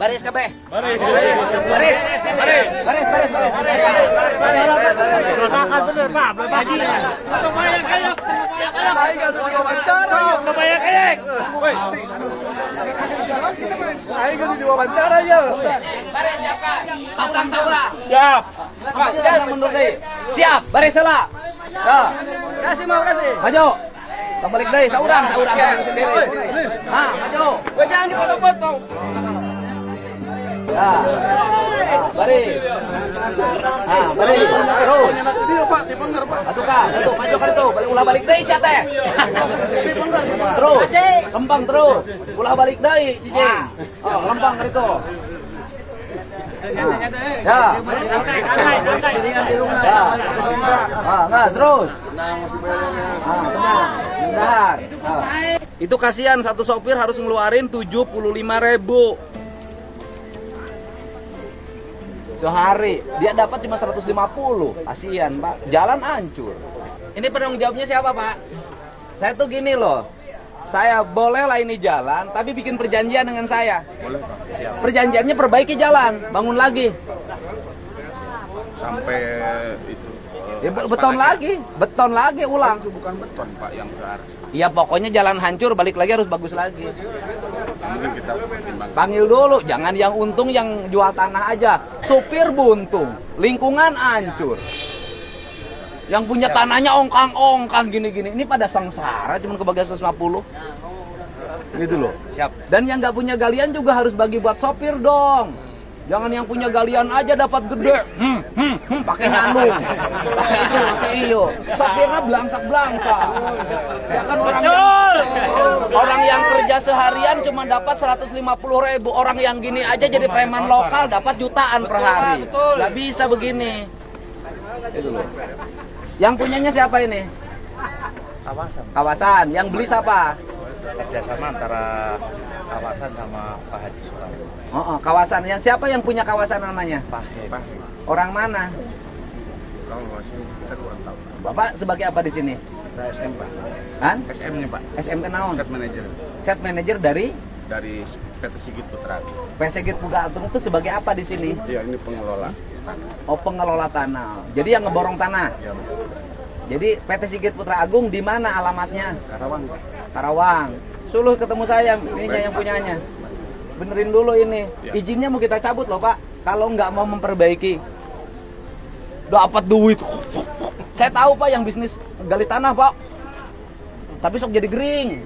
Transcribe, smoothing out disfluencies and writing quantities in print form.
Baris kabeh. Baris. Baris. Baris. Rasakan bener Pak, berbagi. Kebayang kayak. Kebayang kayak. Saya kan diwawancara ya. Baris siapa? Saurang. Siap. Jangan mundur deh. Siap, baris salah. Ya. Kasih mau kasih. Maju. Balik deh, saurang sendiri. Maju. Jangan dipotong-potong. Ya. Baris. Baris. Terus. Dia Pak, dipenger Pak. Satu majukan itu. Ulah balik deh siat teh. Terus. Lempang terus. Ulah balik deh, cicing. Lempang itu. Ya. Nah, terus. Tenang. Bentar. Itu kasihan satu sopir harus ngeluarin 75.000 sehari. Dia dapat cuma 150. Kasihan, Pak. Jalan hancur. Ini penanggung jawabnya siapa, Pak? Saya tuh gini loh. Saya bolehlah ini jalan, tapi bikin perjanjian dengan saya. Boleh Pak, siap. Perjanjiannya perbaiki jalan, bangun lagi. Sampai itu. Ya, beton lagi ulang. Itu bukan beton Pak yang ke arah. Iya, pokoknya jalan hancur, balik lagi harus bagus lagi. Mungkin kita pertimbangkan. Panggil dulu, jangan yang untung yang jual tanah aja. Supir buntung, lingkungan hancur. Yang punya tanahnya ongkang-ongkang gini-gini. Ini pada sengsara cuma kebagian 150. Gitu loh. Siap. Dan yang nggak punya galian juga harus bagi buat sopir dong. Jangan yang punya galian aja dapat gede. Pakai nyandung. Pakai itu, pakai iyo. Sopirnya belangsak. Ya kan orang yang kerja seharian cuma dapat 150.000. Orang yang gini aja jadi preman lokal dapat jutaan per hari. Nggak bisa begini. Itu loh. Yang punyanya siapa ini? Kawasan. Yang beli siapa? Kerjasama antara kawasan sama Pak Haji Soekarno. Kawasan. Yang siapa yang punya kawasan namanya? Pak. Orang mana? Kalau masih kita kurang tahu. Bapak sebagai apa di sini? Saya SM Pak. Han? SM-nya Pak. SMT naon? Set manager Set manager dari dari PT Sigit Putra. Pesegit Pugatung itu sebagai apa di sini? Dia ini pengelola. Oh, pengelola tanah. Jadi yang ngeborong tanah. Ya, Jadi PT Sigit Putra Agung di mana alamatnya? Karawang Pak. Karawang. Suluh ketemu saya, ininya yang punyanya. Benerin dulu ini. Ya. Izinnya mau kita cabut loh, Pak. Kalau nggak mau memperbaiki. Dapat duit. Saya tahu, Pak, yang bisnis gali tanah, Pak. Tapi sok jadi gering.